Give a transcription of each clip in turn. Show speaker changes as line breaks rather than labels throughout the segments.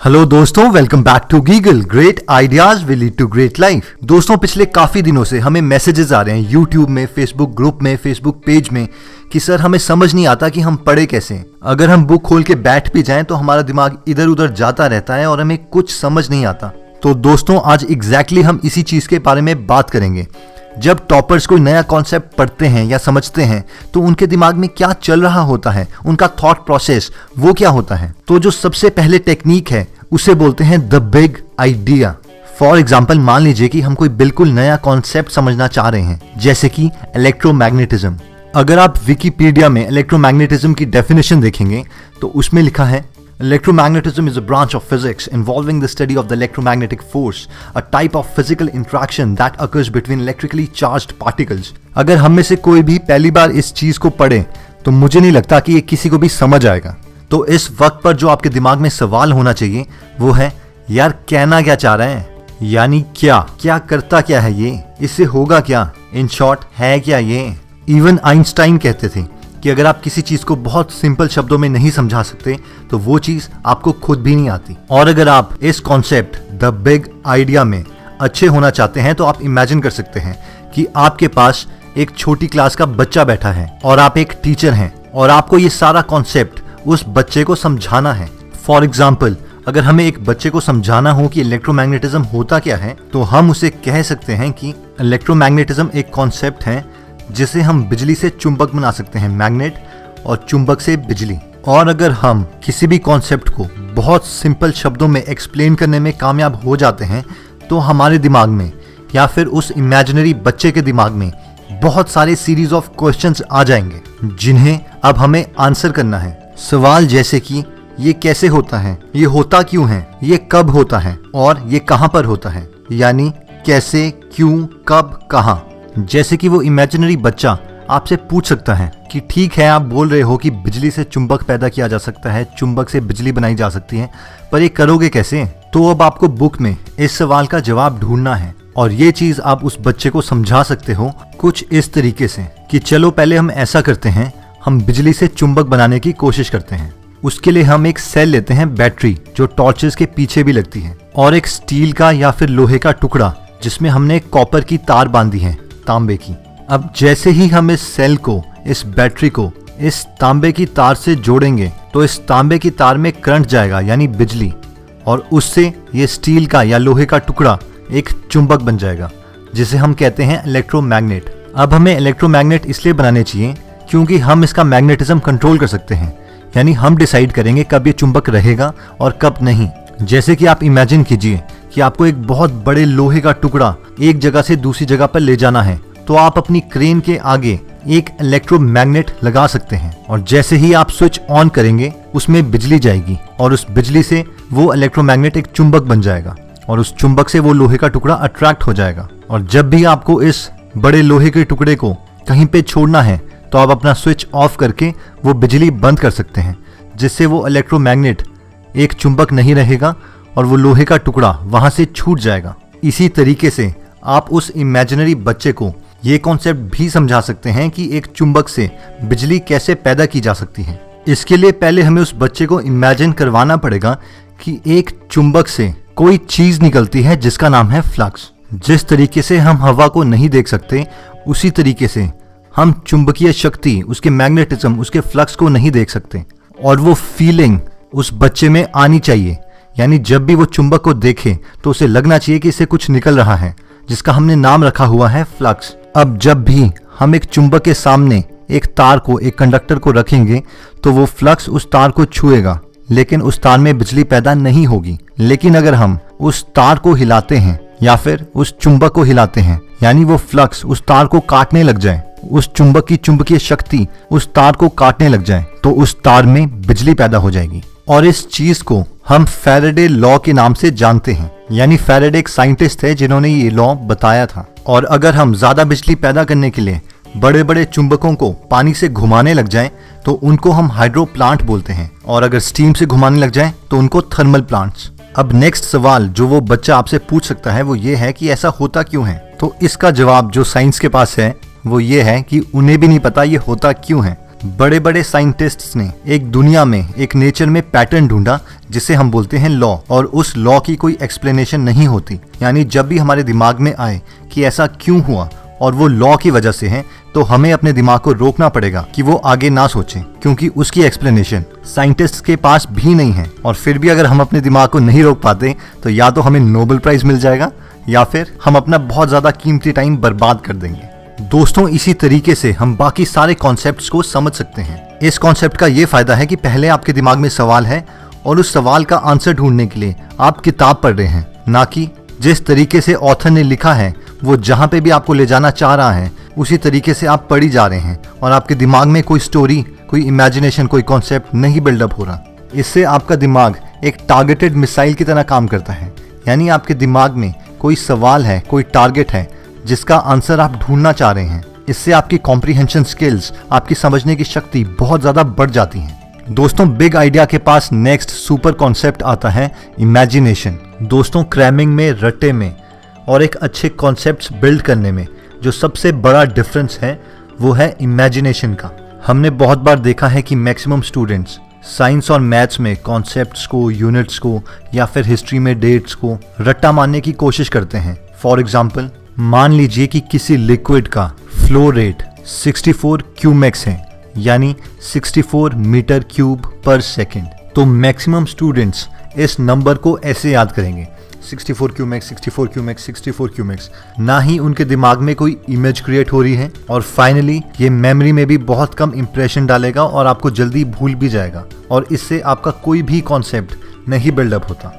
Hello दोस्तों, welcome back to Geegle. Great ideas will lead to great life. दोस्तों, पिछले काफी दिनों से हमें मैसेजेस आ रहे हैं यूट्यूब में, फेसबुक ग्रुप में, फेसबुक पेज में कि सर हमें समझ नहीं आता कि हम पढ़े कैसे। अगर हम बुक खोल के बैठ भी जाएं तो हमारा दिमाग इधर उधर जाता रहता है और हमें कुछ समझ नहीं आता। तो दोस्तों, आज एग्जैक्टली हम इसी चीज के बारे में बात करेंगे। जब टॉपर्स कोई नया कॉन्सेप्ट पढ़ते हैं या समझते हैं तो उनके दिमाग में क्या चल रहा होता है, उनका थॉट प्रोसेस वो क्या होता है। तो जो सबसे पहले टेक्निक है उसे बोलते हैं the big idea. For example, मान लीजिए कि हम कोई बिल्कुल नया कॉन्सेप्ट समझना चाह रहे हैं, जैसे कि इलेक्ट्रोमैग्नेटिज्म। अगर आप विकिपीडिया में इलेक्ट्रोमैग्नेटिज्म की डेफिनेशन देखेंगे तो उसमें लिखा है, Electromagnetism is a branch of physics involving the study of the electromagnetic force, a type of physical interaction that occurs between electrically charged particles. अगर हम में से कोई भी पहली बार इस चीज को पढ़े तो मुझे नहीं लगता कि ये किसी को भी समझ आएगा। तो इस वक्त पर जो आपके दिमाग में सवाल होना चाहिए वो है, यार कहना क्या चाह रहे हैं, यानी क्या करता क्या है ये, इससे होगा क्या, इन शॉर्ट है क्या ये। इवन आइंस्टाइन कहते थे कि अगर आप किसी चीज को बहुत सिंपल शब्दों में नहीं समझा सकते तो वो चीज आपको खुद भी नहीं आती। और अगर आप इस कॉन्सेप्ट द बिग आइडिया में अच्छे होना चाहते हैं तो आप इमेजिन कर सकते हैं कि आपके पास एक छोटी क्लास का बच्चा बैठा है और आप एक टीचर हैं और आपको ये सारा कॉन्सेप्ट उस बच्चे को समझाना है। फॉर एग्जाम्पल, अगर हमें एक बच्चे को समझाना हो कि इलेक्ट्रोमैग्नेटिज्म होता क्या है तो हम उसे कह सकते हैं कि इलेक्ट्रोमैग्नेटिज्म एक कॉन्सेप्ट है जिसे हम बिजली से चुंबक बना सकते हैं, मैग्नेट, और चुंबक से बिजली। और अगर हम किसी भी कॉन्सेप्ट को बहुत सिंपल शब्दों में एक्सप्लेन करने में कामयाब हो जाते हैं तो हमारे दिमाग में या फिर उस इमेजिनरी बच्चे के दिमाग में बहुत सारे सीरीज ऑफ क्वेश्चंस आ जाएंगे जिन्हें अब हमें आंसर करना है। सवाल जैसे कि ये कैसे होता है, ये होता क्यों है, ये कब होता है और ये कहां पर होता है, यानी कैसे, क्यों, कब, कहां। जैसे कि वो इमेजिनरी बच्चा आपसे पूछ सकता है कि ठीक है, आप बोल रहे हो कि बिजली से चुंबक पैदा किया जा सकता है, चुंबक से बिजली बनाई जा सकती है, पर ये करोगे कैसे। तो अब आपको बुक में इस सवाल का जवाब ढूंढना है और ये चीज आप उस बच्चे को समझा सकते हो कुछ इस तरीके से कि चलो पहले हम ऐसा करते हैं, हम बिजली से चुंबक बनाने की कोशिश करते हैं। उसके लिए हम एक सेल लेते हैं, बैटरी जो टॉर्चेस के पीछे भी लगती है, और एक स्टील का या फिर लोहे का टुकड़ा जिसमें हमने कॉपर की तार बांधी है, तांबे की। अब जैसे ही हम इस सेल को, इस बैटरी को इस तांबे की तार से जोड़ेंगे तो इस तांबे की तार में करंट जाएगा, यानी बिजली, और उससे ये स्टील का या लोहे का टुकड़ा एक चुंबक बन जाएगा जिसे हम कहते हैं इलेक्ट्रोमैग्नेट। अब हमें इलेक्ट्रोमैग्नेट इसलिए बनाने चाहिए क्योंकि हम इसका मैग्नेटिज्म कंट्रोल कर सकते हैं, यानी हम डिसाइड करेंगे कब ये चुंबक रहेगा और कब नहीं। जैसे कि आप इमेजिन कीजिए कि आपको एक बहुत बड़े लोहे का टुकड़ा एक जगह से दूसरी जगह पर ले जाना है, तो आप अपनी क्रेन के आगे एक इलेक्ट्रोमैग्नेट लगा सकते हैं और जैसे ही आप स्विच ऑन करेंगे उसमें बिजली जाएगी और उस बिजली से वो इलेक्ट्रोमैग्नेट एक चुंबक बन जाएगा और उस चुंबक से वो लोहे का टुकड़ा अट्रैक्ट हो जाएगा। और जब भी आपको इस बड़े लोहे के टुकड़े को कहीं पे छोड़ना है तो आप अपना स्विच ऑफ करके वो बिजली बंद कर सकते हैं, जिससे वो इलेक्ट्रोमैग्नेट एक चुंबक नहीं रहेगा और वो लोहे का टुकड़ा वहां से छूट जाएगा। इसी तरीके से आप उस इमेजिनरी बच्चे को ये कॉन्सेप्ट भी समझा सकते हैं कि एक चुंबक से बिजली कैसे पैदा की जा सकती है। इसके लिए पहले हमें उस बच्चे को इमेजिन करवाना पड़ेगा कि एक चुंबक से कोई चीज निकलती है जिसका नाम है फ्लक्स। जिस तरीके से हम हवा को नहीं देख सकते उसी तरीके से हम चुंबकीय शक्ति, उसके मैग्नेटिज्म, उसके फ्लक्स को नहीं देख सकते। और वो फीलिंग उस बच्चे में आनी चाहिए, यानी जब भी वो चुंबक को देखे तो उसे लगना चाहिए कि इससे कुछ निकल रहा है जिसका हमने नाम रखा हुआ है फ्लक्स। अब जब भी हम एक चुंबक के सामने एक तार को, एक कंडक्टर को रखेंगे तो वो फ्लक्स उस तार को छुएगा, लेकिन उस तार में बिजली पैदा नहीं होगी। लेकिन अगर हम उस तार को हिलाते हैं या फिर उस चुंबक को हिलाते हैं, यानी वो फ्लक्स उस तार को काटने लग जाए, उस चुंबक की चुंबकीय शक्ति उस तार को काटने लग जाए, तो उस तार में बिजली पैदा हो जाएगी। और इस चीज को हम फैराडे लॉ के नाम से जानते हैं, यानी फैराडे एक साइंटिस्ट थे जिन्होंने ये लॉ बताया था। और अगर हम ज्यादा बिजली पैदा करने के लिए बड़े बड़े चुंबकों को पानी से घुमाने लग जाएं तो उनको हम हाइड्रो प्लांट बोलते हैं, और अगर स्टीम से घुमाने लग जाएं तो उनको थर्मल प्लांट्स। अब नेक्स्ट सवाल जो वो बच्चा आपसे पूछ सकता है वो ये है कि ऐसा होता क्यों है। तो इसका जवाब जो साइंस के पास है वो ये है कि उन्हें भी नहीं पता ये होता क्यों है। बड़े बड़े साइंटिस्ट्स ने एक दुनिया में, एक नेचर में पैटर्न ढूंढा जिसे हम बोलते हैं लॉ, और उस लॉ की कोई एक्सप्लेनेशन नहीं होती। यानी जब भी हमारे दिमाग में आए कि ऐसा क्यों हुआ और वो लॉ की वजह से है, तो हमें अपने दिमाग को रोकना पड़ेगा कि वो आगे ना सोचें, क्योंकि उसकी एक्सप्लेनेशन साइंटिस्ट्स के पास भी नहीं है। और फिर भी अगर हम अपने दिमाग को नहीं रोक पाते तो या तो हमें नोबेल प्राइज मिल जाएगा या फिर हम अपना बहुत ज्यादा कीमती टाइम बर्बाद कर देंगे। दोस्तों, इसी तरीके से हम बाकी सारे कॉन्सेप्ट्स को समझ सकते हैं। इस कॉन्सेप्ट का ये फायदा है कि पहले आपके दिमाग में सवाल है और उस सवाल का आंसर ढूंढने के लिए आप किताब पढ़ रहे हैं, ना कि जिस तरीके से ऑथर ने लिखा है वो जहां पे भी आपको ले जाना चाह रहा है उसी तरीके से आप पढ़ी जा रहे हैं और आपके दिमाग में कोई स्टोरी, कोई इमेजिनेशन, कोई कॉन्सेप्ट नहीं बिल्डअप हो रहा। इससे आपका दिमाग एक टारगेटेड मिसाइल की तरह काम करता है। यानी आपके दिमाग में कोई सवाल है, कोई टारगेट है जिसका आंसर आप ढूंढना चाह रहे हैं। इससे आपकी कॉम्प्रिहेंशन स्किल्स, आपकी समझने की शक्ति बहुत ज्यादा बढ़ जाती है। दोस्तों, बिग आइडिया के पास नेक्स्ट सुपर कॉन्सेप्ट आता है इमेजिनेशन। दोस्तों, क्रैमिंग में, रट्टे में और एक अच्छे कॉन्सेप्ट्स बिल्ड करने में जो सबसे बड़ा डिफरेंस है वो है इमेजिनेशन का। हमने बहुत बार देखा है कि मैक्सिमम स्टूडेंट्स साइंस और मैथ्स में कॉन्सेप्ट्स को, यूनिट्स को या फिर हिस्ट्री में डेट्स को रट्टा मारने की कोशिश करते हैं। फॉर एग्जाम्पल, मान लीजिए कि किसी लिक्विड का फ्लो रेट 64 क्यूमेक्स है, यानी 64 मीटर क्यूब पर सेकेंड। तो मैक्सिमम स्टूडेंट्स इस नंबर को ऐसे याद करेंगे, 64 क्यूमेक्स, 64 क्यूमेक्स, 64 क्यूमेक्स। ना ही उनके दिमाग में कोई इमेज क्रिएट हो रही है और फाइनली ये मेमोरी में भी बहुत कम इंप्रेशन डालेगा और आपको जल्दी भूल भी जाएगा और इससे आपका कोई भी कॉन्सेप्ट नहीं बिल्डअप होता।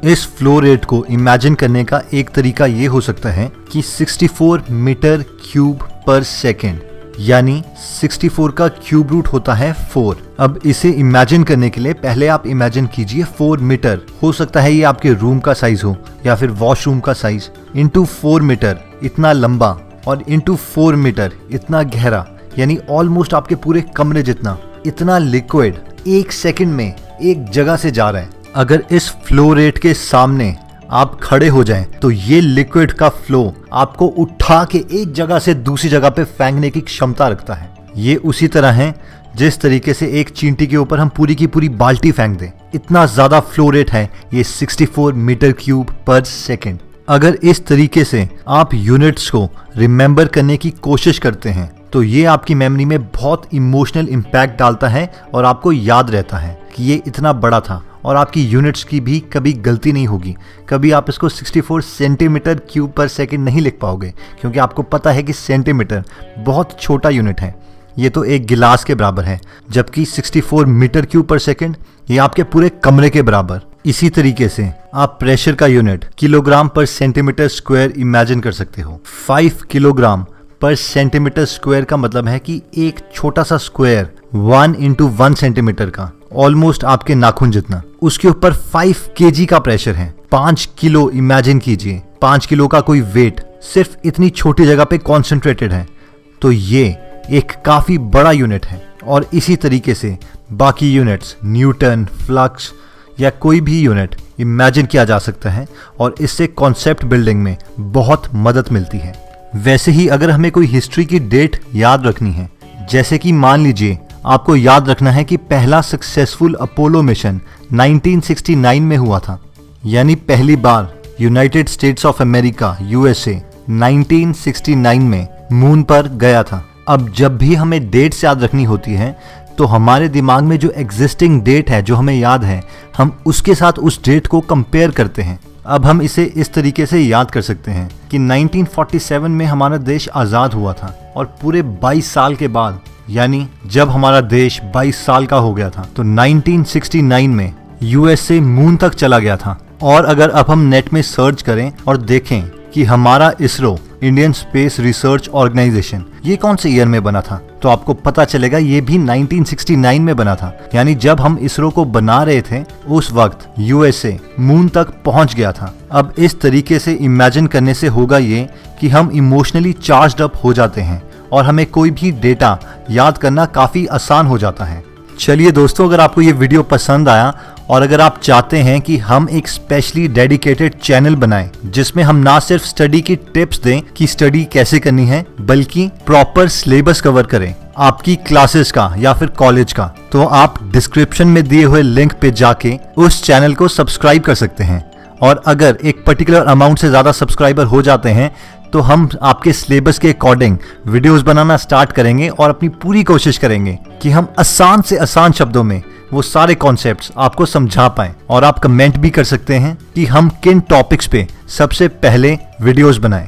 इस फ्लो रेट को इमेजिन करने का एक तरीका ये हो सकता है कि 64 मीटर क्यूब पर सेकेंड, यानी 64 का क्यूब रूट होता है 4। अब इसे इमेजिन करने के लिए पहले आप इमेजिन कीजिए 4 मीटर। हो सकता है ये आपके रूम का साइज हो या फिर वॉशरूम का साइज, इंटू 4 मीटर इतना लंबा और इंटू 4 मीटर इतना गहरा, यानी ऑलमोस्ट आपके पूरे कमरे जितना। इतना लिक्विड एक सेकंड में एक जगह से जा रहा है। अगर इस फ्लो रेट के सामने आप खड़े हो जाएं तो ये लिक्विड का फ्लो आपको उठा के एक जगह से दूसरी जगह पे फेंकने की क्षमता रखता है। ये उसी तरह है जिस तरीके से एक चींटी के ऊपर हम पूरी की पूरी बाल्टी फेंक दें। इतना ज्यादा फ्लो रेट है ये 64 मीटर क्यूब पर सेकेंड। अगर इस तरीके से आप यूनिट्स को रिमेंबर करने की कोशिश करते हैं तो ये आपकी मेमोरी में बहुत इमोशनल इम्पैक्ट डालता है और आपको याद रहता है कि ये इतना बड़ा था और आपकी यूनिट्स की भी कभी गलती नहीं होगी। कभी आप इसको 64 सेंटीमीटर क्यूब पर सेकंड नहीं लिख पाओगे क्योंकि आपको पता है कि सेंटीमीटर बहुत छोटा यूनिट है, ये तो एक गिलास के बराबर है, जबकि 64 मीटर क्यूब पर सेकंड ये आपके पूरे कमरे के बराबर। इसी तरीके से आप प्रेशर का यूनिट किलोग्राम पर सेंटीमीटर स्क्वायर इमेजिन कर सकते हो। 5 किलोग्राम पर सेंटीमीटर स्क्वायर का मतलब है कि एक छोटा सा स्क्वायर 1 इंटू 1 सेंटीमीटर का, ऑलमोस्ट आपके नाखून जितना, उसके ऊपर 5 केजी का प्रेशर है। 5 किलो इमेजिन कीजिए, 5 किलो का कोई वेट सिर्फ इतनी छोटी जगह पे कॉन्सेंट्रेटेड है, तो ये एक काफी बड़ा यूनिट है। और इसी तरीके से बाकी यूनिट्स, न्यूटन, फ्लक्स या कोई भी यूनिट इमेजिन किया जा सकता है और इससे कॉन्सेप्ट बिल्डिंग में बहुत मदद मिलती है। वैसे ही अगर हमें कोई हिस्ट्री की डेट याद रखनी है, जैसे कि मान लीजिए आपको याद रखना है कि पहला सक्सेसफुल अपोलो मिशन 1969 में हुआ था, यानी पहली बार United States of America USA 1969 में मून पर गया था। अब जब भी हमें डेट्स याद रखनी होती है तो हमारे दिमाग में जो एग्जिस्टिंग डेट है, जो हमें याद है, हम उसके साथ उस डेट को कंपेयर करते हैं। अब हम इसे इस तरीके से याद कर सकते हैं कि 1947 में हमारा देश आज़ाद हुआ था और पूरे 22 साल के बाद, यानी जब हमारा देश 22 साल का हो गया था, तो 1969 में USA मून तक चला गया था। और अगर अब हम नेट में सर्च करें और देखें कि हमारा ISRO, Indian Space Research Organisation, ये कौन से ईयर में बना था, तो आपको पता चलेगा ये भी 1969 में बना था। यानी जब हम इसरो को बना रहे थे उस वक्त USA मून तक पहुंच गया था। अब इस तरीके से इमेजिन करने से होगा ये कि हम इमोशनली चार्ज्ड अप हो जाते हैं और हमें कोई भी डेटा याद करना काफी आसान हो जाता है। चलिए दोस्तों, अगर आपको ये वीडियो पसंद आया और अगर आप चाहते हैं कि हम एक स्पेशली डेडिकेटेड चैनल बनाएं जिसमें हम ना सिर्फ स्टडी की टिप्स दें कि स्टडी कैसे करनी है, बल्कि प्रॉपर सिलेबस कवर करें, आपकी क्लासेस का या फिर कॉलेज का, तो आप डिस्क्रिप्शन में दिए हुए लिंक पे जाके उस चैनल को सब्सक्राइब कर सकते हैं। और अगर एक पर्टिकुलर अमाउंट से ज़्यादा सब्सक्राइबर हो जाते हैं तो हम आपके सिलेबस के अकॉर्डिंग वीडियोस बनाना स्टार्ट करेंगे और अपनी पूरी कोशिश करेंगे कि हम आसान से आसान शब्दों में वो सारे कॉन्सेप्ट्स आपको समझा पाएं। और आप कमेंट भी कर सकते हैं कि हम किन टॉपिक्स पे सबसे पहले वीडियोस बनाएं।